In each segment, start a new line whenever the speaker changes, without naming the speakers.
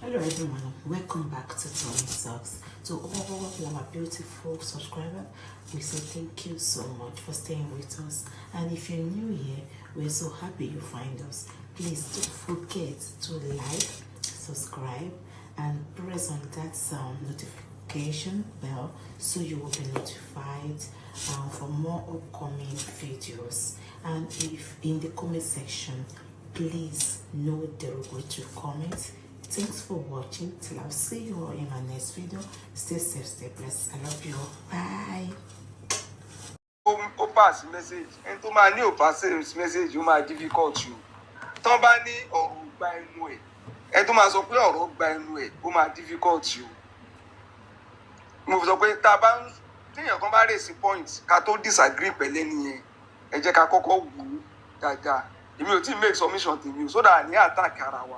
Hello everyone, welcome back to Tony Talks. To all of my beautiful subscribers, we say thank you so much for staying with us. And if you're new here, we're so happy you find us. Please don't forget to like, subscribe, and press on that notification bell so you will be notified for more upcoming videos. And if in the comment section, please no derogatory comments. Thanks for watching. Till I'll see you all in my next video. Stay safe, stay blessed. I love you all. Bye.
O pass message. And to my new pass message, you might difficult you. Tán bá ní ọ̀rọ̀ gba ẹnu ẹ̀. Ẹ tó máa sọ pé ọ̀rọ̀ gba ẹnu ẹ̀, ó máa difficult you. Mo sọ pé tá bá ń téèyàn kan bá raise point ká tó disagree pẹ̀lú ẹni yẹn. Ẹ jẹ́ ká kọ́kọ́ wò ó dáadáa. Èmi ò tí ì make submission tèmi o so that ní attack ara wa.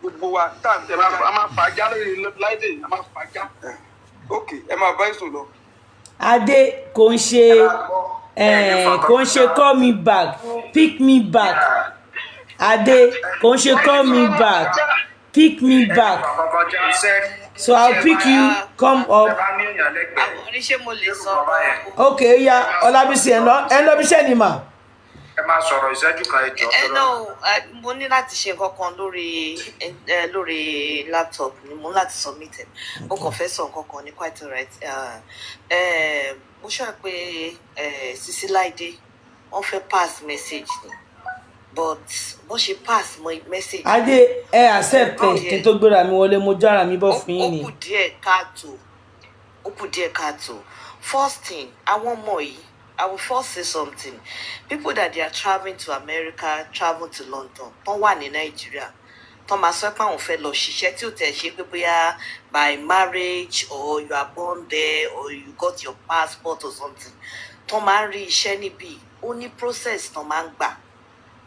Gbogbo wa tá ń tẹ a máa fàájà lórí láìdè a máa fàájà. Okay, ẹ máa bá èso lọ.
Adé kò ń ṣe call me back, pick me back. Adé kò ń ṣe call me back, pick me back. So I'll pick you, come up. Okay, yeah, Ọlábísí ẹ lọ bí iṣẹ́ ni mà.
Ẹ máa sọ̀rọ̀ ìṣẹ́jú kan ẹjọ́.
No, mo ní láti ṣe nǹkan kan lórí laptop ni mo ní láti submit ẹ̀. Mo kàn fẹ́ sọ nǹkan kan ní quite alright. Mo ṣọ́ pé Sisi Láìdé wọ́n fẹ́ pass message ni but bó ṣe pass message.
Adé ẹ accept ẹ kí n tó gbéra mi wọlé mo jára mi bọ́ fún yín ni.
Ó kù díẹ̀ káàtó. First thing, àwọn ọmọ yìí, I will first say something. People that they are traveling to America, travel to London, wọ́n wà ní Nigeria. Tọ́ máa sọ pé àwọn fẹ́ lọ ṣiṣẹ́ tí ó tẹ̀ ṣe pé bóyá by marriage or you are born there or you got your passport or something. Tọ́ máa ń rí iṣẹ́ níbí, ó ní process tọ́ máa ń gbà,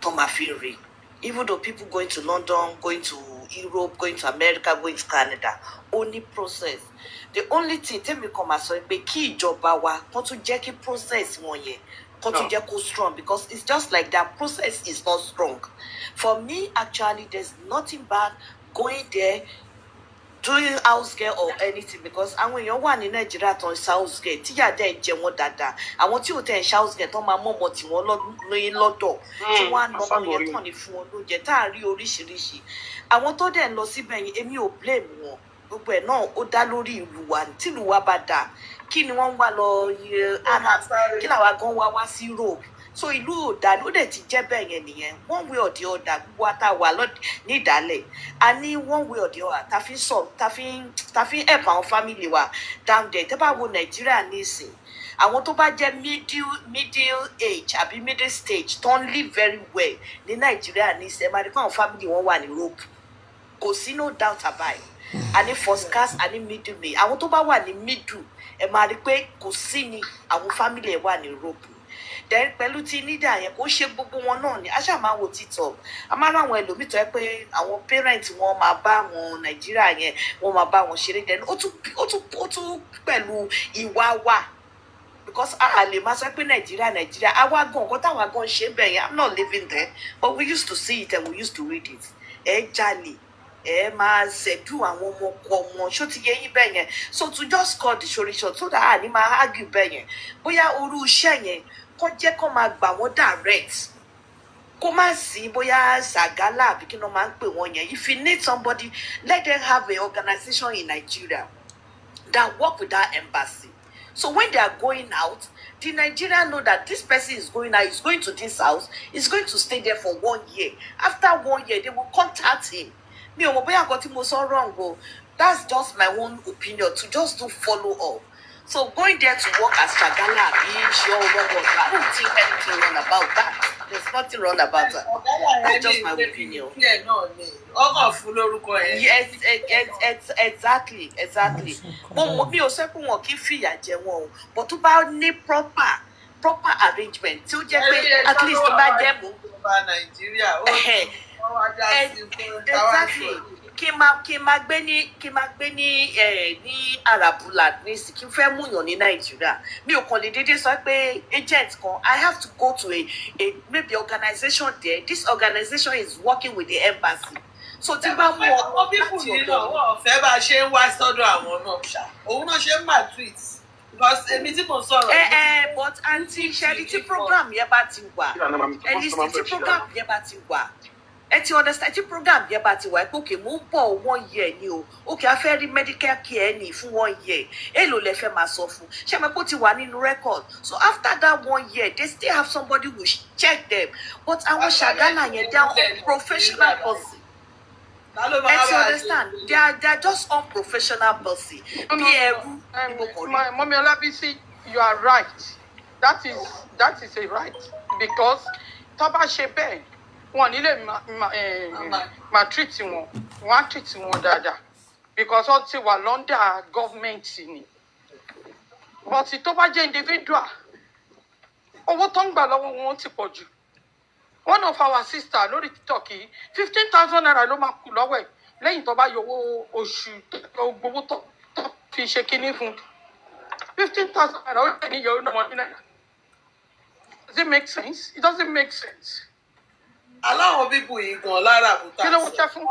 tọ́ máa fi rí. Even though people going to London, going to Europe, going to America, going to Canada, only process. The only thing tẹ́mi kan máa sọ pé kí ìjọba wa kán tún jẹ́ kí process wọn yẹn kán tún jẹ́ kó strong because it's just like that process is not strong. For me, actually, there's nothing bad going there, doing house girl or anything because àwọn èèyàn wà ní Nàìjíríà tó ń ṣe house girl tíyà dẹ̀ ń jẹ wọ́n dáadáa àwọn tí ò tẹ̀ ń ṣe house girl tó máa mọ̀mọ́ tí wọ́n lóyún lọ́dọ̀ tí wọ́n á ná ọmọ yẹn tán ní fún wọn lóúnjẹ tá à ń rí oríṣiríṣi àwọn tó dẹ̀ ń lọ síbẹ̀ yẹn èmi ò blame wọn gbogbo ẹ̀ náà ó dá lórí ìlú wa tí ìlú wa bá dáa kí ni wọ́n ń wá lọ Arab kí làwa gan wá sí Europe so ìlú ò dáa ló dẹ̀ ti jẹ́ bẹ́ẹ̀ yẹn nìyẹn one way or the other gbogbo àtàwà ní ìdálẹ̀ a ní one way or the other ta fi help àwọn family wa down there tẹ́ bá wo Nàìjíríà nísìn àwọn tó bá jẹ́ middle age àbí middle stage tó ń live very well ní Nàìjíríà nísìn ẹ máa rí pé àwọn family wọn wà ní Europe kò sí no doubt about it àní first class àní middle me àwọn tó bá wà ní middle ẹ máa rí pé kò sí ni àwọn family ẹ wà ní Europe then pẹ̀lú ti nídà yẹn kò ṣe gbogbo wọn náà ni aṣáà máa wo TikTok a máa ráwọn ẹlòmíì tó yẹ pé àwọn parent wọn máa bá wọn Nàìjíríà yẹn wọn máa bá wọn ṣeré then ó tún pẹ̀lú ìwà wa because a lè máa sọ pé Nàìjíríà àwa gan nǹkan táwa gan ṣe bẹ́ẹ̀ yẹn I'm not living there but we used to see it and we used to read it jalè ẹ máa ṣẹ̀dú àwọn ọmọ ọmọ ṣó ti yẹ yín bẹ́ẹ̀ yẹn so to just call the story short so that àní máa argue bẹ́ẹ̀ yẹn bóyá orú iṣẹ́ yẹn kó jẹ́ kó máa gbà wọ́n direct kó má sí bóyá Shagala àbí kí wọ́n máa ń pè wọ́n yẹn if you need somebody let them have an organization in Nigeria that work with that embassy so when they are going out the Nigerian know that this person is going out is going to this house is going to stay there for 1 year after 1 year they will contact him. Mi ò mọ̀ bóyá nǹkan tí mo sọ wrong o that's just my own opinion to just do follow up so going there to work as Shagala bí ṣe ọwọ́ I don't think anything wrong about that there's nothing wrong about that that's just my opinion. Yes, exactly mi ò sọ pé wọn kì í fìyà jẹ wọn o but tó bá ní proper arrangement tí ó jẹ́ pé at least tó bá jẹ́ mú. Exactly kí n máa gbé ní Arabula ní kí n fẹ́ múyàn ní Nàìjíríà mi ò kàn lè dédé sọ pé agent kan I have to go to a maybe organization there this organization is working with the embassy so tí bá mú ọmọ
people yìí náà wọ́n fẹ́ bá ṣe ń wá sọ́dọ̀ àwọn náà ṣá òun náà ṣe ń máa tweet because èmi tí mo sọ̀rọ̀.
But aunty ṣẹ́ni tí program yẹn bá ti wà ẹni tí program yẹn bá ti wà ẹ ti understand tí program yẹn bá ti wà pé òkè mò ń bọ̀ 1 year ni o òkè a fẹ́ rí medical care ni fún 1 year èlò lẹ fẹ́ máa sọ fún ṣé mo kó ti wà nínú record so after that 1 year they still have somebody who check them but àwọn Shagala yẹn they are unprofessional person ẹ ti understand they are just unprofessional person bí ẹrú
Mommy Olabisi, you are right. That is a right because tó bá ṣe bẹ́ẹ̀ wọn ní lè ma treat wọn treat wọn dáadáa because ó ti wà lọ́ndà gọ́ọ̀mẹ̀ntì ni but tó bá jẹ́ individual owó tó ń gbà lọ́wọ́ wọn ti pọ̀ jù. One of our sister lórí TikTok yìí 15,000 naira ló máa kù lọ́wọ́ ẹ̀ lẹ́yìn tó bá yọ owó oṣù gbowó tó fi ṣe kinní fún 15,000 naira ó lè ní yọ owó náà naira. Does it make sense? It doesn't make sense.
aláwọn bíbù yìí gan lára àbúta
Kí ló ń ṣe fún?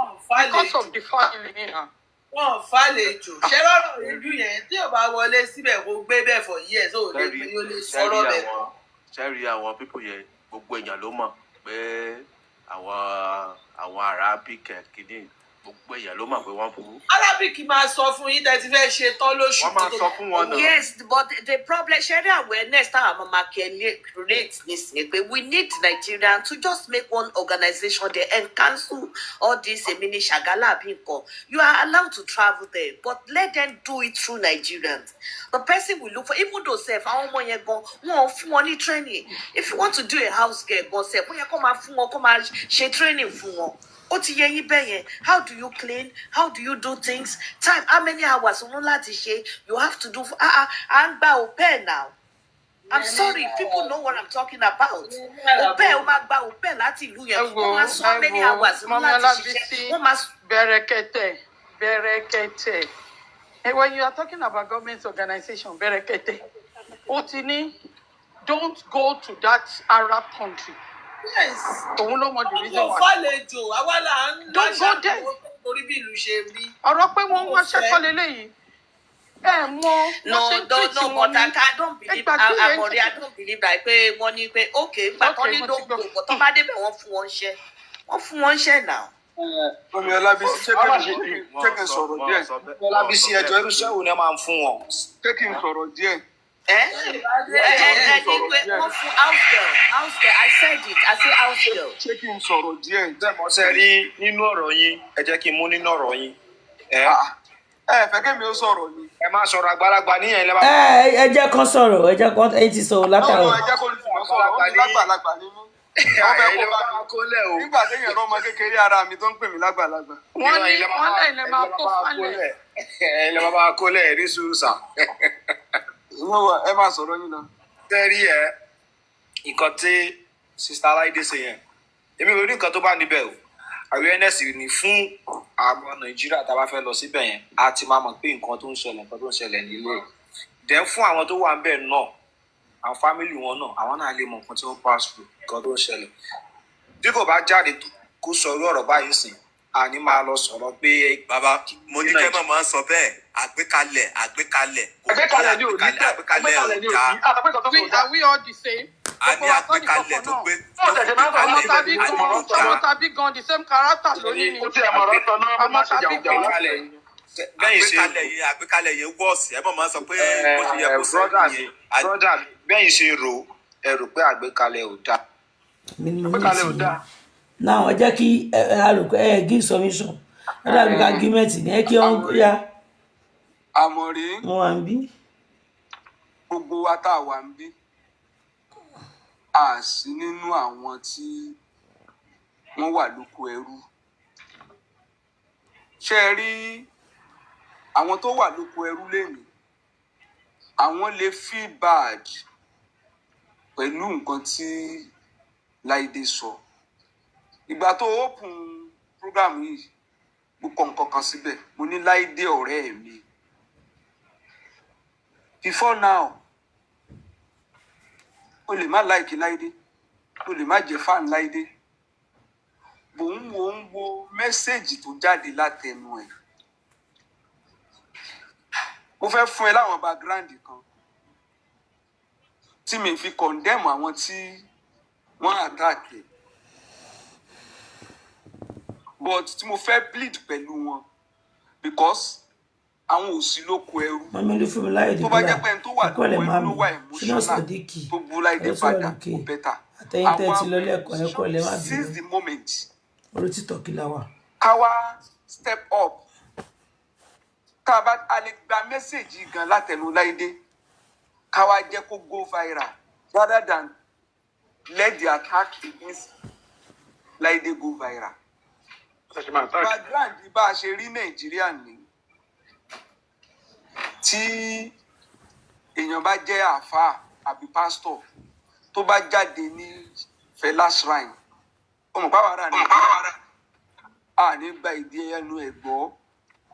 Because of the family nìyà.
wọn fàlejò ṣé lọ́rọ̀ ìlú yẹn tí ò bá wọlé síbẹ̀ kó gbé bẹ́ẹ̀ for years ó lè pé ó lè sọ̀rọ̀ bẹ́ẹ̀.
ṣẹ́rí àwọn pípò yẹn gbogbo èèyàn ló mọ̀ pé àwọn Arabic kìíní gbogbo èèyàn ló mọ̀ pé wọ́n burú.
Arabic máa sọ fún yín tẹ́tí fẹ́ ṣe tán lóṣù.
wọ́n máa sọ fún wọn náà.
Yes, but the problem, sharing awareness, that Mama can create this. We need Nigerians to just make one organization there and cancel all this mini Shagala people. You are allowed to travel there, but let them do it through Nigerians. The person will look for, even though say, money training. If you want to do a house girl, go say, come and share training for. How do you clean? How do you do things? Time, how many hours? You have to do now. I'm sorry, people know what I'm talking about. So many hours.
Berekete. And when you are talking about government organization, Berekete, Otini, don't go to that Arab country.
Yes.
Don't go there. Ọ̀rọ̀ pé wọ́n wá ṣẹ́kọ́ lélẹ́yìí.
No, but I don't believe. I don't believe that. Okay, but only don't go. But somebody wọ́n fún wọn ṣẹ́ now.
Omi Ọlábísí ṣé kí n sọ̀rọ̀ díẹ̀.
Ọlábísí ẹjọ́ irúṣẹ́ wo ni ẹ máa ń fún wọn.
Ṣé kí n sọ̀rọ̀ díẹ̀?
House girl. I said it. I say house girl.
Ṣé kí n sọ̀rọ̀ díẹ̀?
Bẹ́ẹ̀ mo ṣe rí nínú ọ̀rọ̀ yín, ẹ jẹ́ kí n mú nínú ọ̀rọ̀ yín.
Fẹ́ kí mi ó sọ̀rọ̀ ni.
Ẹ máa sọ̀rọ̀ àgbàlagbà níyẹn lẹ́bàá.
ẹ jẹ́ kán sọ̀rọ̀, ẹ jẹ́ kán ẹ̀yin ti sọ̀rọ̀ látàrọ̀.
Ẹ jẹ́ kó ní tìmọ̀ sọ̀rọ̀, ó ní lágbàlagbà nínú. Nígbà téèyàn rọ ọmọ kékeré ara mi tó ń pè mí lágbàlagbà.
Wọ́n ní ilẹ̀ máa kó falẹ̀.
Ilẹ̀ máa kó lẹ̀ rí sùúrùsà.
Ẹ máa sọ̀rọ̀ yín náà.
Tẹ́rí ẹ, nǹkan tí Sista Láìdé ṣe yẹn, èmi ò rí nǹkan tó bá níbẹ̀ o. Awareness ni fún àwọn Nàìjíríà tá a bá fẹ́ lọ síbẹ̀ yẹn, a ti máa mọ̀ pé nǹkan tó ń ṣẹlẹ̀ nílé. Then fún àwọn tó wà ń bẹ̀ náà, àwọn family wọn náà, àwọn náà lè mọ nǹkan tí wọ́n pass through, nǹkan tó ń ṣẹlẹ̀. Bí kò bá jáde kó sọ irú ọ̀rọ̀ báyìí sìn, àní máa lọ sọ̀rọ̀ pé
bàbá mo ní kẹ́ máa sọ bẹ́ẹ̀ àgbékalẹ̀
Àgbékalẹ̀ ni ò ní tẹ̀. Àgbékalẹ̀ ni ò ní. Are we all the same?
a ní àgbékalẹ̀ tó gbé
ọmọ tàbí gan the same character lónìí ni. Ọmọ tàbí gan.
àgbékalẹ̀ yẹn wọ́ọ̀sì ẹ máa sọ pé bó ṣe yẹ kó sọ yẹn.
brother bẹ́yìn ṣe rò ẹ rò pé àgbékalẹ̀ ò dáa.
Àgbékalẹ̀ ò dáa.
Now ẹ jẹ́ kí ẹ give submission ẹ dàbí ká argument ní ẹ kí wọ́n yá.
Àmọ̀rí
wọ́n wà ń bí.
gbogbo wa tá a wà ń bí a sí nínú àwọn tí wọ́n wà lóko ẹrú. Ṣé ẹ rí àwọn tó wà lóko ẹrú lénìí, àwọn lè feel bad pẹ̀lú nǹkan tí Láìdé sọ. Ìgbà tó open program yìí, mo kọ nǹkan kan síbẹ̀, mo ní Láìdé ọ̀rẹ́ mi. Before now, o lè má like Láìdé, o lè má jẹ́ fan Láìdé, mò ń wo mẹ́sẹ̀gì tó jáde látẹnu ẹ̀. Mo fẹ́ fún ẹ láwọn background kan tí mi fi condemn àwọn tí wọ́n attack ẹ̀. But tí mo fẹ́ plead pẹ̀lú wọn because àwọn òsì ló kó ẹrú. Tó bá jẹ́ pé ẹni tó wà lóko ẹrú ló wà emotional tó bu Láìdé padà kò bẹ́tà. Àwọn since the moment ká wá step up ká bá a lè gba mẹ́sẹ̀gì gan látẹnu Láìdé ká wá jẹ́ kó go viral rather than let the attack against Láìdé go viral. Background bá a ṣe rí Nàìjíríà ní tí èèyàn bá jẹ́ àáfàá àbí pásítọ̀ tó bá jáde ní Fẹlá shrine ọmọ pàwárà ní a ní gba ìdí ẹnu ẹ̀ gbọ́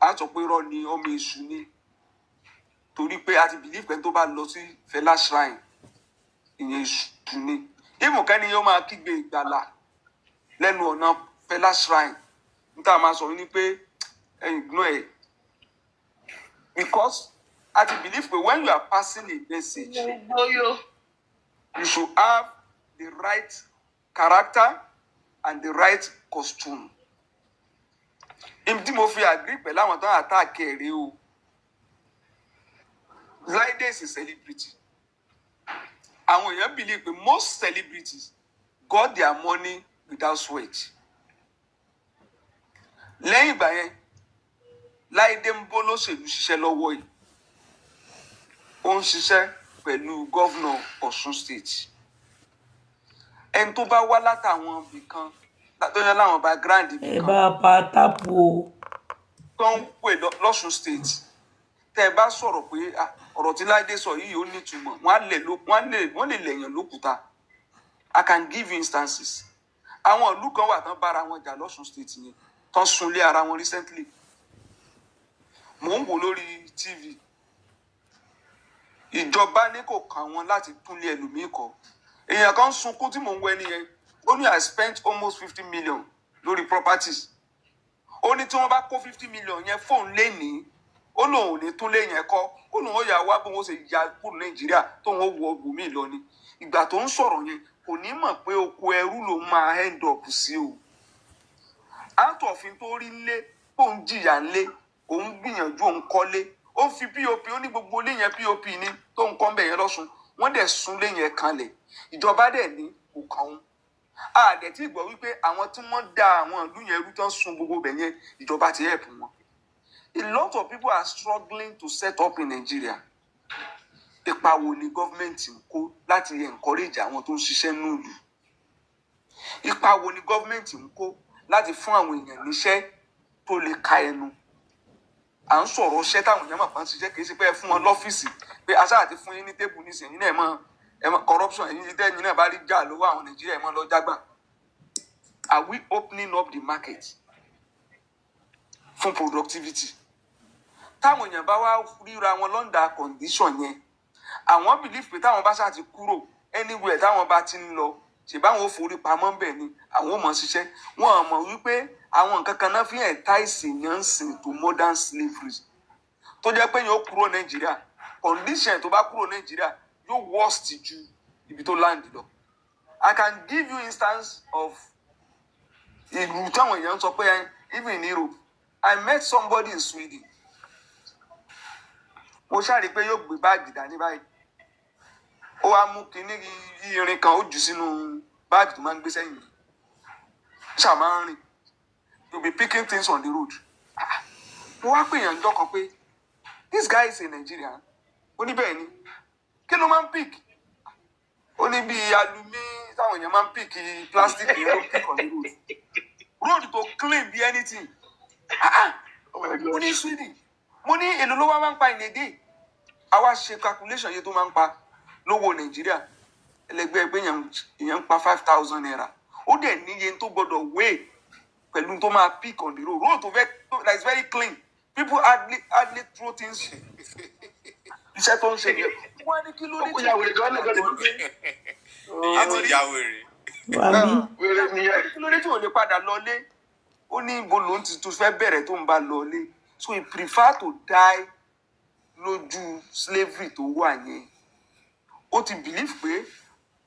a sọ pé irọ́ ni ọmọ èṣù ni torí pé a ti believe pé tó bá lọ sí Fẹlá shrine ìyẹn èṣù ni ìmùkẹ́ni yóò máa kígbe ìgbàlà lẹ́nu ọ̀nà Fẹlá shrine níta máa sọ ní pé ẹ̀yìn gbọ́n ẹ̀ because I believe that when you are passing a message, you should have the right character and the right costume. If mo fi agree pẹ̀lú àwọn tó attack èrè o, Láìdé is a celebrity. Àwọn èèyàn believe that most celebrities got their money without sweat. Lẹ́yìn ìgbà yẹn, Láìdé ń bó lóṣèlú ṣiṣẹ́ lọ́wọ́ yìí. Ó ń ṣiṣẹ́ pẹ̀lú gọ́vnọ̀ Ọ̀ṣun state. Ẹni tó bá wá látàwọn ibì kan tó yẹ láwọn background ibì kan.
Bá pa tápù.
Tó ń pè lọ́ṣun state. Tẹ́ ẹ bá sọ̀rọ̀ pé ọ̀rọ̀ tí Láìdé sọ yìí ó nítumọ̀, wọ́n lè lẹ̀yàn lókùúta. I can give you instances. Àwọn ìlú kan wà tán bára wọn jà lọ́ṣun state yẹn tán sunlé ara wọn recently. Mò ń wò lórí TV. Ìjọba ní kò kàn wọ́n láti túnlé ẹlòmíì kọ́. Èèyàn kan sunkún tí mò ń wẹ nìyẹn. Ó ní I spent almost 50 million lórí properties. Ó ní tí wọ́n bá kó 50 million yẹn fóun lénìí, ó lóun ò ní túnlé yẹn kọ́. Ó lóun ó yà wá bí wọ́n ṣe ya kúrò Nàìjíríà tóun ó wọ bòmíì lọ ni. Ìgbà tó ń sọ̀rọ̀ yẹn kò ní mọ̀ pé oko ẹrú ló máa end up sí o. Àtọ̀fin tó rí lé kó ń jìyà ńlé, òun gbìyànjú òun kọ́lé. Ó fi POP, ó ní gbogbo ilé yẹn POP ní tó ń kọ́ ń bẹ̀ yẹn lọ́sùn. Wọ́n dẹ̀ sún lé yẹn kanlẹ̀. Ìjọba dẹ̀ ní kò kàn wọ́n. A dẹ̀ tí gbọ́ wípé àwọn tí wọ́n dá àwọn ìlú yẹn rú tán sun gbogbo bẹ̀ yẹn ìjọba ti help wọn. A lot of people are struggling to set up in Nigeria. Ipa wo ni gọ́ọ̀mẹ̀ntì ń kó láti encourage àwọn tó ń ṣiṣẹ́ nílùú? Ipa wo ni gọ́ọ̀mẹ̀ntì ń kó láti fún àwọn èèyàn níṣẹ́ tó lè ka ẹnu? À ń sọ̀rọ̀ iṣẹ́ táwọn èèyàn máa pa ń ṣiṣẹ́ kì í ṣe pé ẹ fún wọn lọ́fíìsì pé aṣáà àti fún yín ní tébù nísìnyí náà ẹ mọ corruption ẹ̀yin tẹ́yìn náà bá rí jà lọ́wọ́ àwọn Nàìjíríà ẹ mọ́ lọ jágbà. Are we opening up the market fún productivity? Táwọn èèyàn bá wá ríra wọn lọ́ndà condition yẹn, àwọn believe pé táwọn bá ṣáà ti kúrò anywhere táwọn bá ti ń lọ ṣe báwọn ò forí pamọ́ ń bẹ̀ ni àwọn ò mọ̀ ṣiṣẹ́. Wọ́n mọ̀ wípé àwọn nǹkan kan náà fi entice èèyàn sìn to modern slavery. Tó jẹ́ pé yóò kúrò Nàìjíríà, condition tó bá kúrò Nàìjíríà yóò worst ju ibi tó land lọ. I can give you instance of ìlú táwọn èèyàn sọ pé even in Europe, I met somebody in Sweden. Mo ṣàrí pé yóò gbé báàgì dání báyìí. Ó wá mú kinní irin kan ó jù sínú báàgì tó máa ń gbé sẹ́yìn. Ṣá máa ń rìn. You'll be picking things on the road. Mo wá pè yàn jọ́ kan pé this guy is a Nigerian. Ó ní bẹ́ẹ̀ ni. Kí ló máa ń pick? Ó ní bí alumí táwọn èèyàn máa ń pick plastic yẹn ló pick on the road. Road tó clean bí anything. Mo ní Sweden. Mo ní èlò ló wá máa ń pa in a day. Àwa ṣe calculation yẹn tó máa ń pa lówó Nàìjíríà. Ẹlẹgbẹ́ pé èèyàn ń pa 5,000 naira. Ó dẹ̀ níye tó gbọdọ̀ weigh pẹ̀lú tó máa pick on the road. Road that is very clean. People hardly throw things. Iṣẹ́ tó ń ṣe yẹn. Wọ́n ní kí ló dé tí wọ́n
ìyẹn ti yàwèrè.
Wambi.
kí ló dé tí ò lè padà lọlé ó ní ibo lòun ti tún fẹ́ bẹ̀rẹ̀ tó ń bá lọlé so he prefer to die lójú slavery tó wà yẹn ó ti believe pé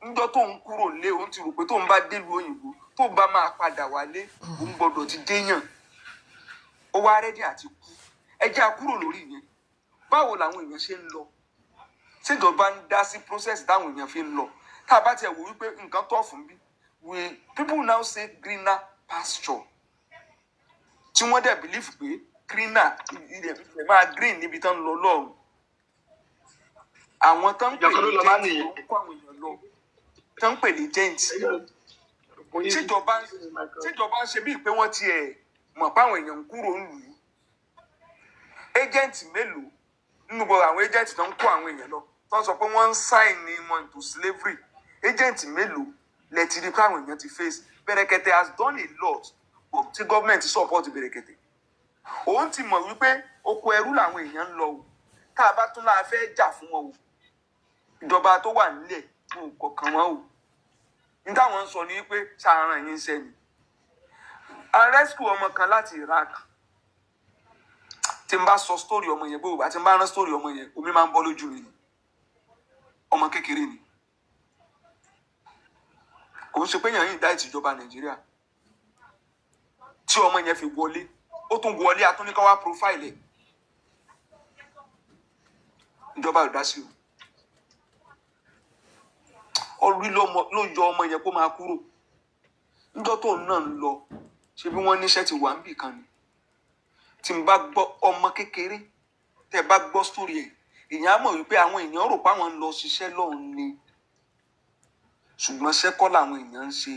níjọ́ tó ń kúrò lé òun ti rò pé tó ń bá délùú òyìnbó tó bá máa padà wálé òun gbọ́dọ̀ ti déyàn ó wá rẹ́dí àti kú ẹ jẹ́ àkúrò lórí yẹn báwo làwọn èèyàn ṣe ń lọ ṣèjọba ń dá sí process táwọn èèyàn fi ń lọ tá a bá tiẹ̀ wò wípé nǹkan tó fún bí people now say greener pasture tí wọ́n dẹ̀ believe pé greener ilẹ̀ máa green níbi tán ń lọ lọ́run àwọn tán ń pè ní gent ló ń kó àwọn èèyàn lọ tán ń pè ní gent tíjọba ń ṣe bíi pé wọ́n tiẹ̀ mọ̀ páwọn èèyàn ń kúrò ń lù ú agent mélòó nínú gbogbo àwọn agent tó ń kó àwọn èèyàn lọ tó ń sọ pé wọ́n ń sign ní wọn into slavery agent mélòó lẹ ti rí káwọn èèyàn ti face Bẹ̀rẹ̀kẹ̀tẹ̀ has done a lot but tí government support Bẹ̀rẹ̀kẹ̀tẹ̀ òun ti mọ̀ wípé oko ẹrú làwọn èèyàn ń lọ o tá a bá tún láà fẹ́ jà fún wọn o ìjọba tó wà nílẹ̀ fún kọ̀ọ̀kan wọn o ní táwọn ń sọ ní pé ṣàárán yín sẹ́ni a rescue ọmọ kan láti Iraq tí n bá sọ story ọmọ yẹn gbogbo àti n bá rán story ọmọ yẹn omi máa ń bọ́ lójú mi ni ọmọ kékeré ni kò ń ṣe pé yàn yín dá ìtìjọba Nàìjíríà tí ọmọ yẹn fi wọlé ó tún wọlé atúnikọ́ wá profile ẹ̀ ìjọba ò dá sí o orí ló yọ ọmọ yẹn kó máa kúrò níjọ́ tó náà ń lọ ṣe bí wọ́n níṣẹ́ ti wà ń bì kan ni tí n bá gbọ́ ọmọ kékeré tẹ́ bá gbọ́ sórí ẹ̀ èèyàn á mọ̀ wípé àwọn èèyàn rò pé àwọn ń lọ ṣiṣẹ́ lọ́hùn ni ṣùgbọ́n ṣẹ́kọ́ làwọn èèyàn ń ṣe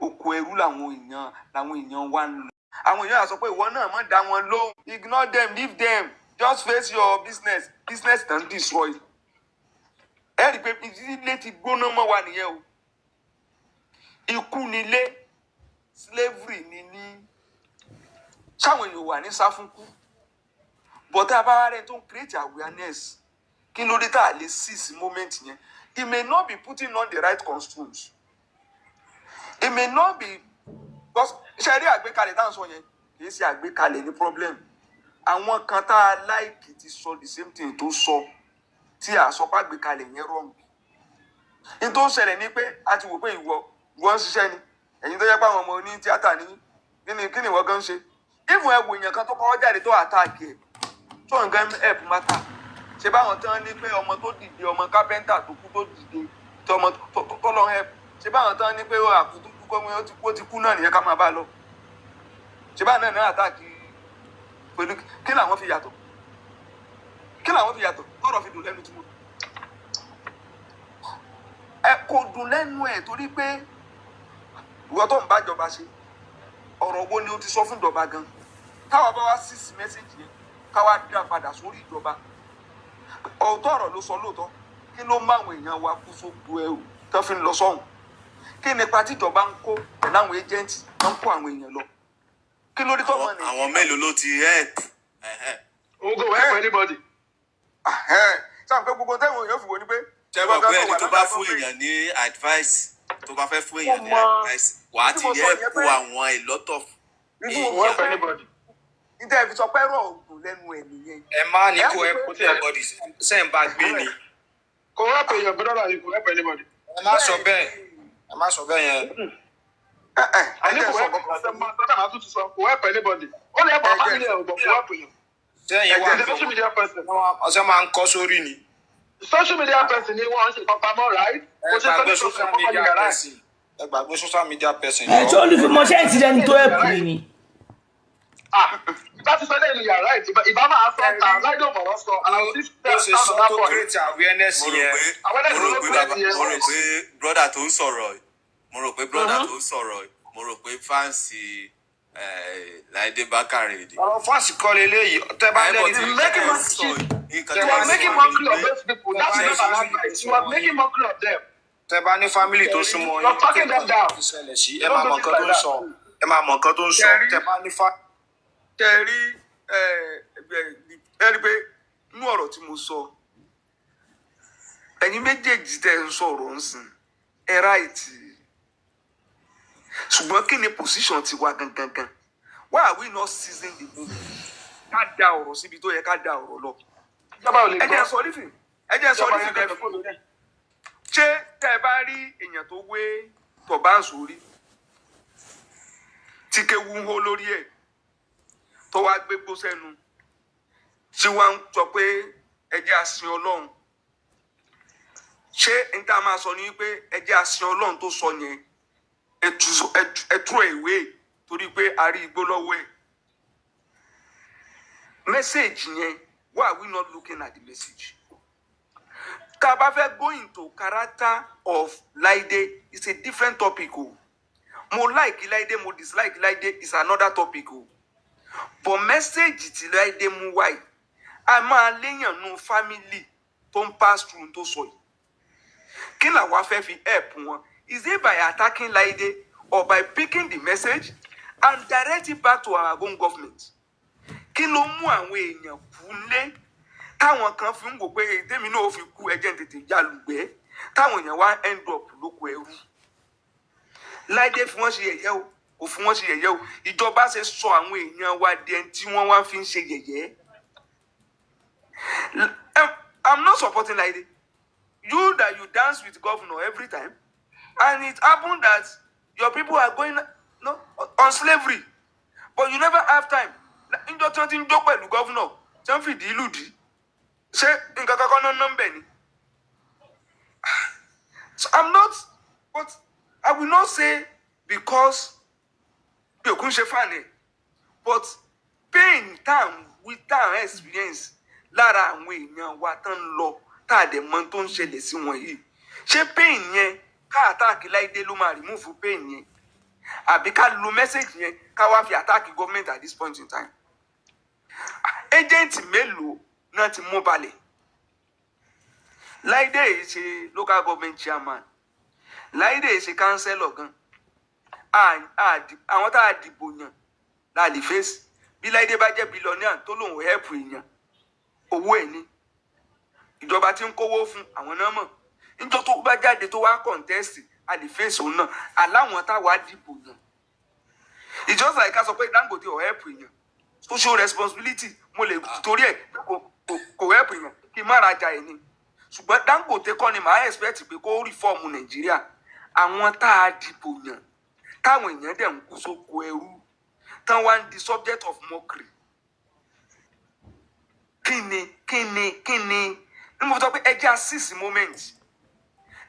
oko ẹrú làwọn èèyàn wá ń lọ àwọn èèyàn á sọ pé ìwọ náà má dá wọn lóhùn ignore them leave them just face your business tán destroy ẹ rí i pé ilé ti gbóná mọ́ wa nìyẹn o ikú nílé slavery ní sáwọn èèyàn wà ní sáfúnkú but tá a bá wá rẹ tó ń create awareness kí ló dé tá a lè seize moment yẹn he may not be putting on the right costumes he may not be because ṣe rí àgbékalẹ̀ tá à ń sọ yẹn kì í ṣe àgbékalẹ̀ ní problem àwọn kan tá a láìkì ti sọ the same thing tó sọ tí a sọ pé àgbékalẹ̀ yẹn wrong ní tó ń ṣẹlẹ̀ ní pé a ti wò pé ìwọ ń ṣiṣẹ́ ni ẹ̀yin tó yẹ pé àwọn ọmọ oní tíátà ní kí ni ìwọ gan ṣe ìfún ẹwù èèyàn kan tó kọ́ jáde tó àtàkì ẹ̀ tó nǹkan help matter ṣe báwọn tán ní pé ọmọ tó dìde ọmọ kápẹ́ńtà tó kú tó dìde tí ọmọ tó lọ help ṣe báwọn tán ní pé àkútú ó ti kú náà nìyẹn ká máa bá lọ ṣe báwọn náà àtàkì pẹ̀lú kí làwọn fi yàtọ̀ tọ́rọ̀ fi dùn lẹ́nu tí mo ẹ kò dùn lẹ́nu ẹ̀ torí pé ìwọ tó ń bá ìjọba ṣe ọ̀rọ̀ wo ni o ti sọ fún ìjọba gan táwa bá wá sí mẹ́sẹ̀jì yẹn káwá dá padà sórí ìjọba ọ̀tọ̀ ọ̀rọ̀ ló sọ lóòótọ́ kí ló má àwọn èèyàn wa kú sógbó ẹrù tó fi ń lọ sọ́hùn kí nípa tíjọba ń kó pẹ̀lú àwọn ẹjẹ́ǹtì tó ń kó àwọn èèyàn lọ kí ló dé tó mọ̀ nìyẹn.
àwọn mélòó ló ti help.
ogo help anybody. sáà pé gbogbo tẹ́wọ̀n èèyàn fi wò ni pé.
tẹ́wọ̀n pé ẹni tó bá fún èèyàn ní advice tó bá fẹ́ fún èèyàn ní advice wàá ti yẹ kó àwọn a lot of
èèyàn. níta ẹ fi sọ pé ẹ̀rọ ògùn lẹ́nu ẹ̀ nìyẹn.
ẹ má ní kó help anybody sẹ́yìn bá gbé ni.
kò help èèyàn gbọ́dọ̀ láti kò help anybody.
ẹ má sọ bẹ́ẹ̀ yẹn.
àní kò help kò help anybody. ó lè help àwọn family ẹ̀ ọ̀gbọ̀n kò help èèyàn.
sẹ́yìn wà
social media person.
ọ̀sẹ̀ máa ń kọ́ sórí ni.
social media person ni wọ́n ṣe pàpamọ́ right.
ẹ gbàgbé social media person. ẹ gbàgbé social media person.
ẹ tí olùfimọṣẹ́ ti dẹni tó ẹ̀pù ni.
láti sọ lẹ́nu yàrá ìbá máa sọ ta láìdó mọ̀rọ̀ sọ.
ó ṣe sọ tó create awareness yẹn.
mo rò pé brother tó ń sọ̀rọ̀ mo rò pé fáǹsì Láìdé Bákàrè ni.
ọ̀rọ̀ fáǹsì kọ́ leléyìí tẹ́ bá lẹ́ni tí
you are making mockery of those people. That's not an advice. You are making mockery of them.
tẹ́ bá ní family tó súnmọ́ yín
talking them down.
ẹ máa mọ nǹkan tó ń sọ tẹ́ bá ní fa.
tẹ́ rí pé ọ̀rọ̀ tí mo sọ ẹ̀yin méjèèjì tẹ́ ń sọ̀rọ̀ ń sìn ẹ right ṣùgbọ́n kí ni position ti wá gangan why are we not seizing the moment ká da ọ̀rọ̀ síbi tó yẹ ká da ọ̀rọ̀ lọ. ẹ jẹ́ sọ nífìn lẹ́fì ṣé tẹ́ ẹ bá rí èèyàn tó wé tọ̀bá sórí tí kéwu ń hó lórí ẹ̀ tó wá gbégbó sẹ́nu tí wọ́n ń sọ pé ẹ jẹ́ àsìn Ọlọ́run ṣé n tá a máa sọ ní pé ẹ jẹ́ àsìn Ọlọ́run tó sọ yẹn ẹ tú ìwé torí pé a rí igbó lọ́wọ́ ẹ̀ message yẹn why are we not looking at the message? Tá a bá fẹ́ go into character of Laide is a different topic o. Mo like Laide, mo dislike Laide is another topic o. But message tí Laide mú wáyé a máa léyàn nú family tó ń pass through tó sọ yìí. Kí làwa fẹ́ fi help wọn? Is it by attacking Laide or by picking the message and direct it back to our own government? Kí ló mú àwọn èèyàn kú lé táwọn kan fi ń wò pé tèmi náà fi kú ẹjẹ́ ń tètè já lùgbẹ́ táwọn èèyàn wá end up lóko ẹrú. Láìdé fi wọ́n ṣe yẹ̀yẹ́ o kò fi wọ́n ṣe yẹ̀yẹ́ o ìjọba ṣe sọ àwọn èèyàn wa di ẹni tí wọ́n wá fi ń ṣe yẹ̀yẹ́. I'm not supporting Laide. You that you dance with governor every time and it happened that your people are going on slavery but you never have time. Níjọ́ tí wọ́n ti ń jó pẹ̀lú governor tí wọ́n fìdí ìlú dì ṣé nǹkan kankan náà nọ́mbẹ̀ ni. So I'm not, but I will not say because bí òkú ń ṣe fàánì but pain with time experience lára àwọn èèyàn wa tán lọ tá a dẹ̀ mọ̀ tó ń ṣẹlẹ̀ sí wọn yìí ṣé pain yẹn ká àtàkì Láìdé ló máa remove pain yẹn àbí ká lo message yẹn ká wá fi attack government at this point in time. Agent mélòó náà ti mú balẹ̀. Láìdé yìí ṣe local government chairman Láìdé yìí ṣe councillor gan àwọn tá a dìbò yàn la lè fèsì bí Láìdé bá jẹ́ billionaire tó lòun help èèyàn owó ẹ̀ ní ìjọba tí ń kówó fún àwọn náà mọ̀ níjọ́ tó bá jáde tó wá contest a lè fèsì òun náà aláwọn táwa dìbò yàn. It's just like ká sọ pé Dangote ò help èèyàn social responsibility mo lè torí ẹ̀ kò help èèyàn kí n má rajà ẹ̀ ni ṣùgbọ́n Dangote kọ́ ni màá expect pé kó reform Nàìjíríà àwọn tá a dìbò yàn táwọn èèyàn dẹ̀ ń kú sóko ẹrú tán wá ń di subject of mockery. Kí ni mo sọ pé ẹ jẹ́ assist moment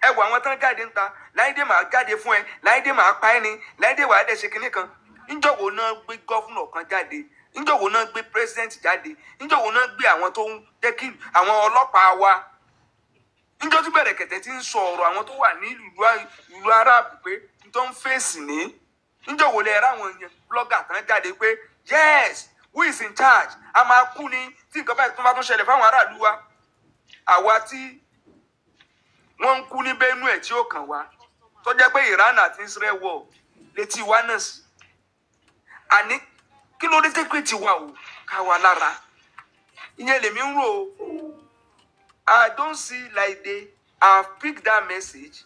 ẹ wọ àwọn tán jáde ń ta Láìdé máa jáde fún ẹ Láìdé máa pa ẹ ni Láìdé wàá dẹ̀ ṣe kinní kan níjọ̀wọ́ náà gbé gọ́fúnà kan jáde níjọ̀wọ́ náà gbé president jáde níjọ̀wọ́ náà gbé àwọn tó ń jẹ́ kí àwọn ọlọ́pàá wa níjọ́ tí bẹ̀rẹ̀ kẹ̀tẹ̀ tí ń sọ ọ̀rọ̀ àwọn tó wà ní ìlú Arab pé tó ń fèsì ní níjọ̀wọ́ lè ra àwọn yẹn blogger kan jáde pé yes who is in charge a máa kú ni tí nǹkan báyìí tó bá tún ṣẹlẹ̀ fáwọn aráàlú wa àwa tí wọ́n ń kú ní Benue tí ó kàn wá tó jẹ́ pé Iran àti Israel wọ̀ létí wa náà sí àní kí ló dé tẹ́pẹ́ tí wà ó ká wa lára ìyẹn lèmi ń rò ó. I don't see Laide. I've picked that message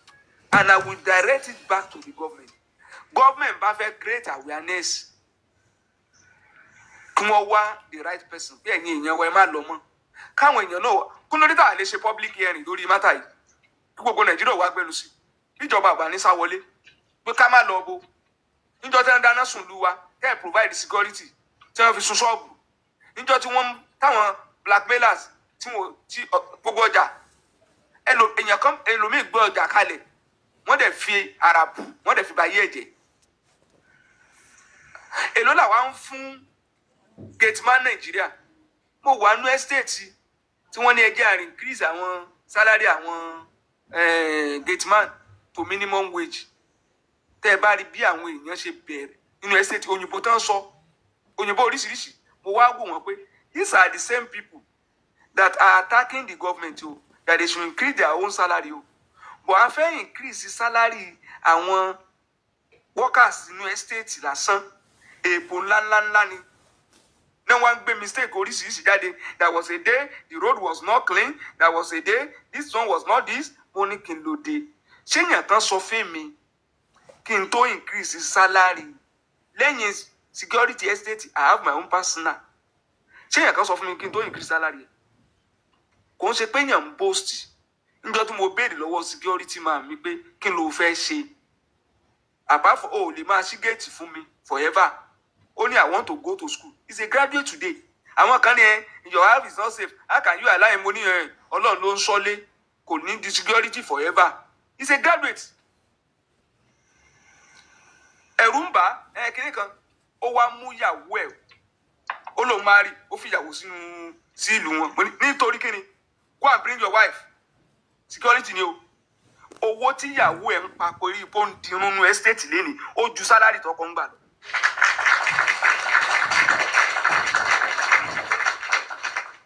and I will direct it back to the government. Government bá fẹ́ create awareness kí wọ́n wá the right person bí ẹ̀yin èèyàn wa ẹ má lọ mọ́ káwọn èèyàn náà kí ló dé tá a lè ṣe public hearing lórí mátà yìí kí gbogbo Nàìjíríà wá gbẹnu sí ìjọba àgbà ní sáwọlé pé ká má lọ bo níjọ́ tí wọ́n dáná sùn lù wa tẹ́ ẹ̀ provide security tí wọ́n fi sun ṣọ́ọ̀bù níjọ́ tí wọ́n táwọn blackmailers tí gbogbo ọjà èèyàn kan ẹlòmíì gbé ọjà kalẹ̀ wọ́n dẹ̀ fi ara bù wọ́n dẹ̀ fi ba yé ẹ̀jẹ̀. Èló làwa ń fún gateman Nàìjíríà mo wà nú estate tí wọ́n ní ẹjẹ́ àrùn increase àwọn salary àwọn gateman to minimum wage tẹ́ ẹ bá rí bí àwọn èèyàn ṣe bẹ̀rẹ̀ nínú estate òyìnbó tán sọ òyìnbó oríṣiríṣi mo wá wò wọ́n pé these are the same people that are attacking the government that they should increase their own salary but a fẹ́ increase salary àwọn workers nínú estate lásán èèpo ńláńláńlá ni náà wọ́n gbé mistake oríṣiríṣi jáde. There was a day the road was not clean, there was a day this one was not this mo ní kí n lò dé ṣé èèyàn kan sọ fún mi kí n tó increase salary lẹ́yìn security estate I have my own personal ṣé èèyàn kan sọ fún mi kí n tó increase salary kò ń ṣe pé èèyàn ń boast níjọ́ tí mo béèrè lọ́wọ́ security man mi pé kí n ló fẹ́ ṣe apart from lè máa ṣí gate fún mi forever only I want to go to school he's a graduate today àwọn kan ní your house is not safe how can you allow him money Ọlọ́run ló ń ṣọ́lé kò ní di security forever he's a graduate ẹ̀rù ń bà kínní kan ó wá mú ìyàwó ẹ̀ ó lóun máa rí ó fi ìyàwó sí ìlú wọn nítorí kíni go and bring your wife security ni o owó tí ìyàwó ẹ̀ ń pa pẹ̀lú ipò ń dirun nu estate lẹ́nìí ó ju sálárì tọkọ ń gbà lọ.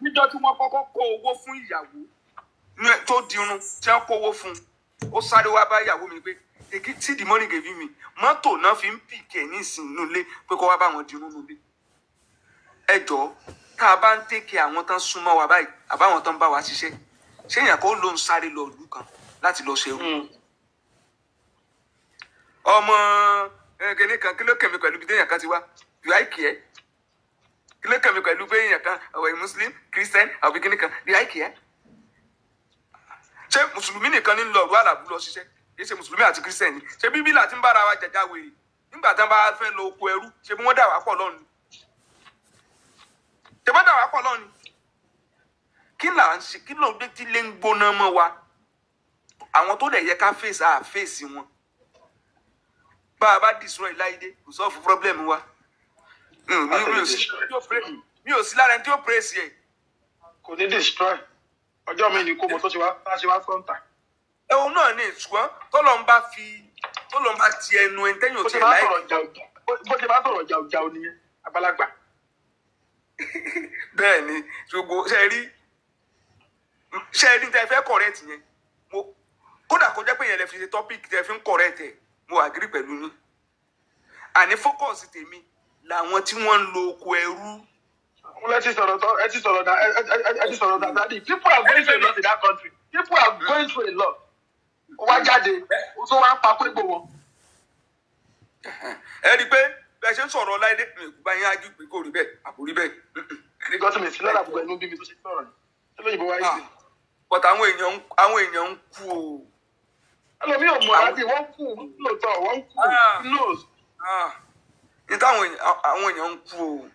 níjọ́ tí wọ́n kọ́kọ́ kó owó fún ìyàwó tó dirun tí wọ́n kó owó fún ó sáré wá bá ìyàwó mi pé tí the money gave me mọ́tò náà fi ń pìkẹ́ ní ìsìn nulẹ̀ pé kó wá bá wọn dirun nulẹ̀. ẹ jọ̀ọ́ tá a bá ń tẹ́kẹ̀ àwọn tán súnmọ́ wa báyìí àbáwọn tán bá wa ṣiṣẹ́ ṣé èèyàn kó ló ń sáré lọ ìlú kan láti lọ ṣe irú. ọmọ kìnìún kan kí ló kẹ̀mí pẹ̀lú bí téèyàn kan ti wá you like ẹ́ kí ló kẹ̀mí pẹ̀lú pé èèyàn kan ọ̀wẹ̀ muslim christian àbí kìnìún kan you like ẹ́. ṣé mùsùlùmí nìkan ní lọ ìlú àlàbù lọ ṣiṣẹ́ kì í ṣe mùsùlùmí àti christian ni ṣé bíbí láti ń bára wa jàjà wèrè nígbà tí wọ́n bá fẹ́ lọ oko ẹrú ṣé bí wọ́n dà wá pọ̀ lọ́nu ṣé wọ́n dà wá pọ̀ lọ́nu kí là ń ṣe kí ló ń gbé tí lé ń gbóná mọ́ wa àwọn tó dẹ̀ yẹ ká fèsì á fèsì wọn bá a bá destroy láìdé kò sọ fún problem wa mi ò sí lára ẹni tí ó praise ẹ.
kò ní destroy ọjọ́ mi ní kó mo tó ṣe wá fronta.
ẹ̀hún náà ní ṣùgbọ́n tọ́lọ́ ń bá ti ẹnu ẹ̀ tẹ́yìn ò tiẹ̀ láì.
bó ṣe bá sọ̀rọ̀ jà ò nìyẹn àgbàlagbà.
bẹ́ẹ̀ ni ṣùgbọ́n ṣe rí tẹ́ fẹ́ correct yẹn kódà kó jẹ́ pé yẹn lè fi ṣe topic tẹ́ fi ń correct ẹ̀ mo agree pẹ̀lú yín àní focus tèmi làwọn tí wọ́n ń lo oko ẹrú.
ẹ ti sọ̀rọ̀ dàdí people are going through a lot in that country people are going through a lot wá jáde tó wá ń pa pé gbòòwò.
ẹ rí i pé bẹ́ẹ̀ ṣe ń sọ̀rọ̀ láìdé ìgbà yẹn ájú pé kò rí bẹ́ẹ̀ àbò rí bẹ́ẹ̀.
nǹkan tí mi sí lára àbúgbò ẹnu bí mi tó ṣe sọ̀rọ̀ ni lóyìnbó wáyé sí.
but àwọn èèyàn ń kú o.
ẹlòmíì ò mọ̀ láti wọ́n kú lóòótọ́ wọ́n kú nose.
ní táwọn èèyàn ń kú o.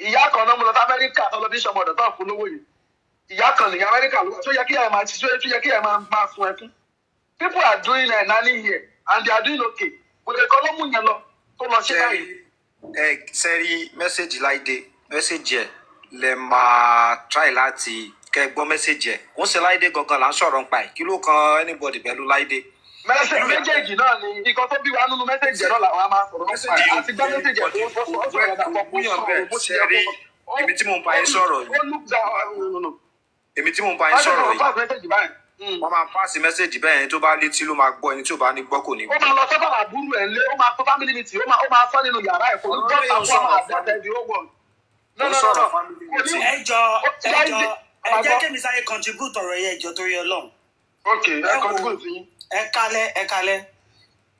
ìyá kan náà mo lọ sí Amẹ́ríkà tó lọ bí sọmọdọ̀ tó fún lówó yìí ìyá kan ní Amẹ́ríkà ló tó yẹ kí ẹ máa sun ẹkún. People are doing nanny here and they are doing okay. Bùrẹ̀ kan ló mú yẹn lọ tó lọ ṣe báyìí.
Sẹ́rí mẹ́sẹ̀gì láìdé mẹ́sẹ̀gì ẹ̀ lè máa try láti kẹgbọ́n mẹ́sẹ̀gì ẹ̀ kò ń ṣe láìdé gangan là ń sọ̀rọ̀ nípa ẹ̀ kí ló kan anybody pẹ̀lú láìdé.
Méjèèjì náà ni ikọ̀ tó bí wa nínú mẹ́sẹ̀gì ẹ̀ náà làwọn máa sọ̀rọ̀ nípa ẹ̀ àti gbọ́ mẹ́sẹ̀gì ẹ̀ tó sọ̀rọ̀ dàpọ̀ bó ṣe yẹ kó.
Èmi tí mo ń bá yín sọ̀rọ̀ yìí wọ́n máa pàṣẹ mẹ́sẹ̀gì bẹ́ẹ̀ tó bá létí ló máa gbọ́ ẹni tí ò bá ní gbọ́ kò ní gbọ́.
ó máa lọ sọ́dọ̀ àbúrò ẹ̀ lé ó máa tó family meeting ó máa sọ nínú yàrá ẹ̀ kò ní gbọ́ àwọn àdàtẹ̀ di ó wọ̀.
ẹ jẹ́ kí mi sáré contribute ọ̀rọ̀ yẹn ẹjọ́ torí Ọlọ́run.
ok ẹ contribute yín.
ẹ kalẹ̀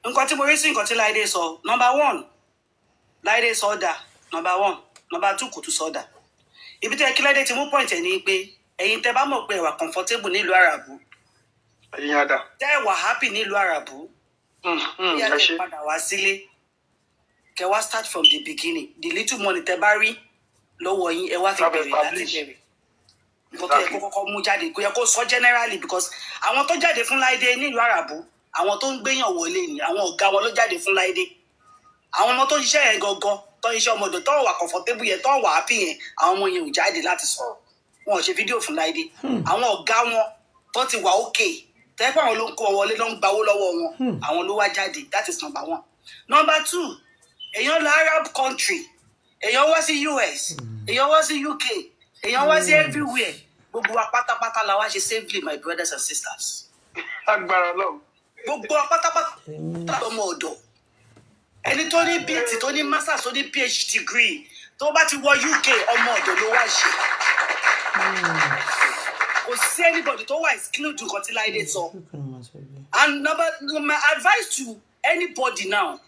nǹkan tí mo rí sí nǹkan tí Láìdé sọ number 1 Láìdé sọ dà number 1 number 2 kò tún sọ dà ibi tí ẹ kí Láìdé ti mú point ẹ̀ ní pé ẹ̀yin tẹ́ bá mọ̀ pé ẹ wà comfortable nílùú àràbù
ẹ̀yin àdá
tẹ́ ẹ wà happy nílùú àràbù bí ẹ lè padà wá sílé kẹ́ wá start from the beginning the little money tẹ́ bá rí lọ́wọ́ yín ẹ wá fi bẹ̀rẹ̀ láti bẹ̀rẹ̀ nǹkan tó yẹ kó kọ́kọ́ mú jáde kó yẹ kó sọ generally because àwọn tó jáde fún Láìdé nílùú àràbù àwọn tó ń gbéyàn wọlé ni àwọn ọ̀gá wọn ló jáde fún Láìdé àwọn ọmọ tó ń ṣiṣẹ́ yẹn gangan tó ń ṣiṣẹ́ ọmọdé tó wà comfortable yẹn tó wà happy yẹn àwọn ọmọ yẹn ò jáde láti sọ̀rọ̀ wọn ò ṣe fídíò fún Láìdé àwọn ọ̀gá wọn tó ti wà ókè tẹ́pẹ́ àwọn ló ń kó wọn wọlé ló ń gbawó lọ́wọ́ wọn àwọn ló wá jáde that is number 1. Number 2 èèyàn lọ Arab country èèyàn wá sí US èèyàn wá sí UK èèyàn wá sí everywhere gbogbo wa pátápátá la wá ṣe safely my brothers and sisters.
agbára lọ.
gbogbo wa pátápátá lọmọ ọ̀dọ̀ ẹni tó ní BT tó ní masters tó ní PhD degree tó bá ti wọ UK ọmọ ọ̀dọ̀ ló wá ṣe. kò sí anybody tó wà exclude nǹkan tí Láìdé sọ And my advice to anybody now,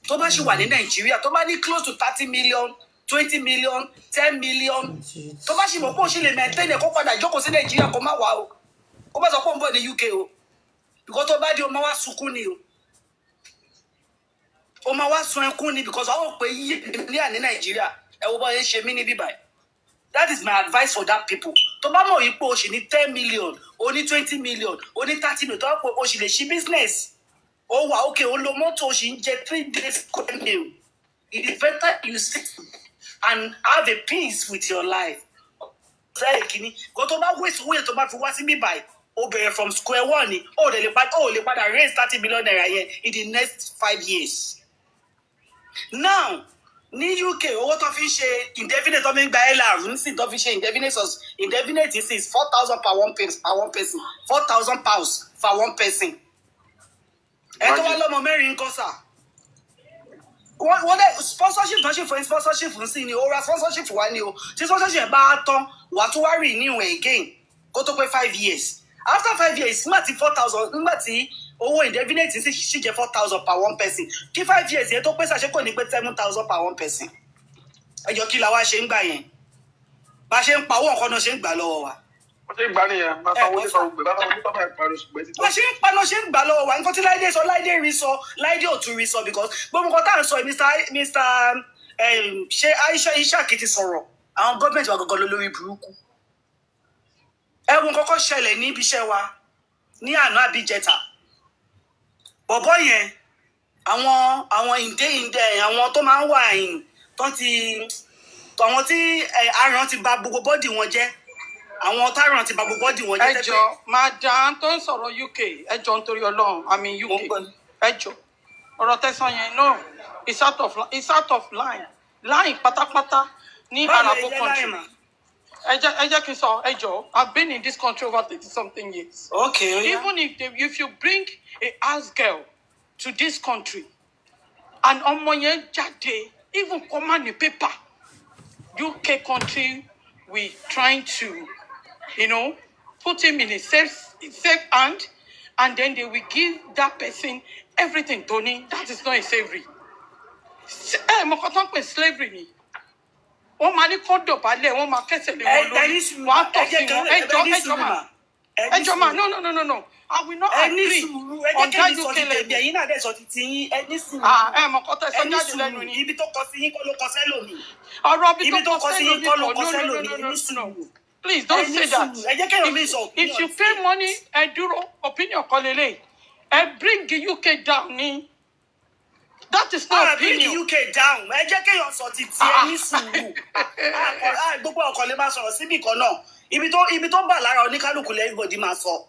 tó bá ṣì wà ní Nigeria, tó bá ní close to 30 million, 20 million, 10 million, tó bá ṣì mọ̀ pé ó ṣì lè maintain ẹ̀ kó padà jókòó sí Nigeria kó má wá o. Kó bá sọ pé ó ń bọ̀ ní UK o. Because tó bá di o máa wá sunkún ni o. O máa wá sun ẹkún ni because àwọn pé yíyẹ ní Nigeria ẹ wo bá yẹn ṣe mí ní bíbáyìí. That is my advice for that people. Tó bá mọ̀ yìí pé o ṣì ní 10 million, o ní 20 million, o ní 30 million, tó bá pé o ṣì lè ṣí business. Oh, wow, okay, o lo mọ́tò ṣì ń jẹ 3 days meal. It is better you sit and have a peace with your life. Kò tó bá waste owó yẹn tó bá fi wá sí bíbáyìí, o bẹ̀rẹ̀ from square one ni, o lè padà raise 30 million naira yẹn in the next 5 years. Now, ní UK, owó tó fi ṣe indefinite tó fi ń gba LR nísìnyí tó fi ṣe indefinite is 4,000 per one person, 4,000 pounds for one person. Ẹ tó wá lọ́mọ mẹ́rin nǹkan sà. Wọ́n dẹ̀ sponsorship tó ṣe fún sponsorship ń sìn ni, ó ra sponsorship wá ni o. Tí sponsorship bá tán, wà tó wá renew again kó tó pé 5 years. After 5 years, nígbà tí 4,000, nígbà tí owó indefinite sì jẹ́ 4,000 per one person. Kí 5 years yẹn tó pé ṣàṣekò ní pé 7,000 per one person. Ẹ jọ kí la wá ṣe ń gbà yẹn. Bá ṣe ń pa owó nǹkan náà ṣe ń gbà lọ́wọ́ wa.
Wọ́n ṣe ń gbà nìyẹn, máa sanwó ní sanwó gbé, bá sanwó ní sábà ìparí oṣù gbé títí.
Wọ́n ṣe ń paná ṣe ń gbà lọ́wọ́ wa. Nǹkan tí Láìdé sọ, Láìdé rí sọ, Láìdé ò tún rí sọ because gbogbo nǹkan tá à ń sọ Mr. ṣé Aisha Ishaq ti sọ̀rọ̀ àwọn gọ́ọ̀mẹ̀ntì wa gọ́gọ́ lórí burúkú. Ẹ̀wọ̀n kọ́kọ́ ṣẹlẹ̀ ní ibi iṣẹ́ wa ní àná àbíjẹta. Bọ̀bọ́ yẹn àwọn ìdè àwọn tó máa ń wà àwọn tí aràn ti bà gbogbo bọ́dì wọn jẹ́. Àwọn táràn ti bà gbogbo bọ́dì wọn jẹ́.
Ẹjọ́ madam tó ń sọ̀rọ̀ UK ẹjọ́ nítorí Ọlọ́run àmì UK ẹjọ́ ọ̀rọ̀ tẹ̀sán yẹn náà it's out of line pátápátá ní Arabo country. Ẹ jẹ́ kí n sọ ẹjọ́ I've been in this country over 30-something years.
Okay.
Even if you bring a house girl to this country and ọmọ yẹn jáde even command the paper UK country we trying to put him in a safe hand and then they will give that person everything Tony. That is not a slavery. Mo kàn tán pé slavery ni. Wọ́n máa ní kó dọ̀bálẹ̀, wọ́n máa kẹ́sẹ̀ lé wọn lórí. Wọ́n á tọ̀ sí wọn. Ẹjọ́ mà. No. I will not agree on that UK lady.
Ẹ̀yin náà dẹ̀ sọ ti yín ẹni sùn.
Mo kọ́ tẹ̀ sọ jáde lẹ́nu ni.
Ibi tó kọ sí yín kọ́ ló kọ sẹ́lòmí.
Ọ̀rọ̀ ibi
Ibi
tó
tó kọ sí yín kọ́ ló kọ sẹ́lòmí. Ẹni sùn.
No. Please don't say that. If you pay money, opinion kan lélẹ̀. Bring the UK down ni. That is not opinion.
Bring the UK down. Ẹ jẹ́ kéèyàn sọ ti ẹni sùn. Gbogbo ọkọ̀ lè máa sọ̀rọ̀ síbì kan náà. Ibi tó bà lára oníkálukú everybody máa sọ.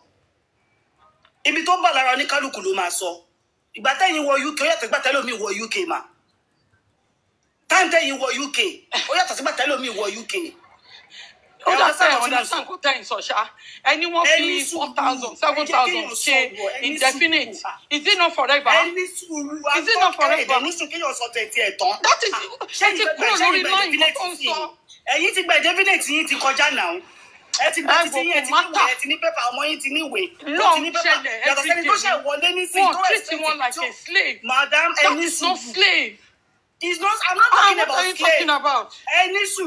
Ibi tó bà lára oníkálukú ló máa sọ. Ìgbà tẹ́yìn wọ UK ó yàtọ̀ ìgbà tẹ́lẹ̀ omi wọ UK mà. Time tẹ́yìn wọ UK ó yàtọ̀ ìgbà tẹ́lẹ̀ omi wọ UK.
Understand kò tẹ́yìn sọ ṣá. Ẹni wọ́n fi 4,000, 7,000 ṣe indefinite. Is it not forever? Is it not forever?
That is
ṣe ti kúrò lórí line kan tó ń sọ.
Ẹ̀yin ti gba indefinite yín ti kọjá náà. Ẹ ti gba títí yín ẹ ti níwèé ẹ ti ní pépà ọmọ yín ti níwèé.
Lọ́ọ̀ ṣẹlẹ̀ everyday. Wọ́n treat wọn like a slave.
Madam,
that is not slave.
It's not. I'm not talking about slave.
What are you talking about?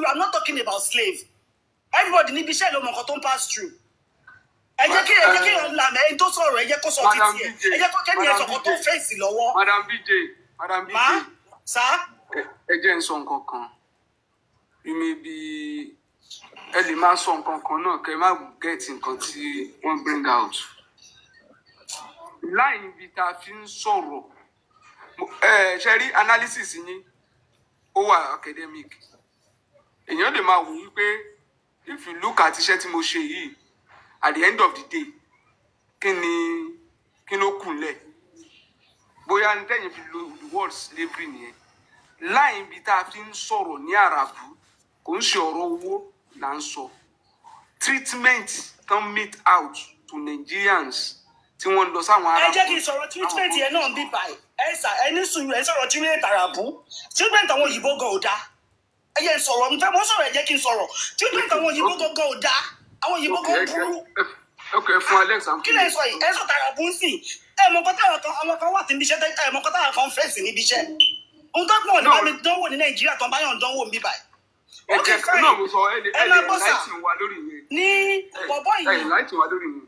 I'm not talking about slave. Everybody níbi iṣẹ́ ló mọ nǹkan tó ń pass through. Ẹ jẹ́ kí èèyàn lànà ẹni tó sọ̀rọ̀ ẹ jẹ́ kó sọ títí ẹ̀. Ẹ jẹ́ kó kẹ́ni ẹ̀ sọ̀kan tó fèsì lọ́wọ́.
Madam BJ.
Ma, sir.
Ẹ jẹ́ n sọ nǹkan kan. You may be ẹ lè máa sọ nǹkan kan náà kẹ́ ẹ má get nǹkan tí wọ́n bring out. Láì ibi tá a fi ń sọ̀rọ̀ ṣe rí analysis yín ó wà academic. Èèyàn lè máa wò wípé if you look at iṣẹ́ tí mo ṣe yìí at the end of the day kí ló kùnlẹ̀ bóyá ní tẹ́yìn fi lo the word slavery nìyẹn. Láì ibi tá a fi ń sọ̀rọ̀ ní àràbù kò ń ṣe ọ̀rọ̀ owó là ń sọ. Treatment can meet out to Nigerians tí wọ́n lọ sáwọn ará.
Ẹ jẹ́ kí n sọ̀rọ̀ treatment yẹn náà ń bí báyìí. Ẹni sùúrù ẹ sọ̀rọ̀ treatment àràbù. Treatment àwọn òyìnbó gan ò dáa. Ẹ jẹ́ sọ̀rọ̀ mo sọ̀rọ̀ ẹ jẹ́ kí n sọ̀rọ̀. Treatment àwọn òyìnbó gan ò dáa. Àwọn òyìnbó gan burú.
Okay, fún Alex and
kí lè sọ yìí ẹ sọ tààrà bùn sí mọ nǹkan àwọn kan wà tí níbi iṣẹ́ mọ nǹkan táwọn kan fèsì níbi iṣẹ́ ohun tó pọ̀ ní bá mi dánwò ní Nàìjíríà tó ń bá yàn dánwò mi báyìí.
Ẹ jẹ́ náà mo sọ ẹ láìtì wa lórí yẹn.
ní bọ̀bọ̀ yìí
ẹ láìtì wa lórí yẹn.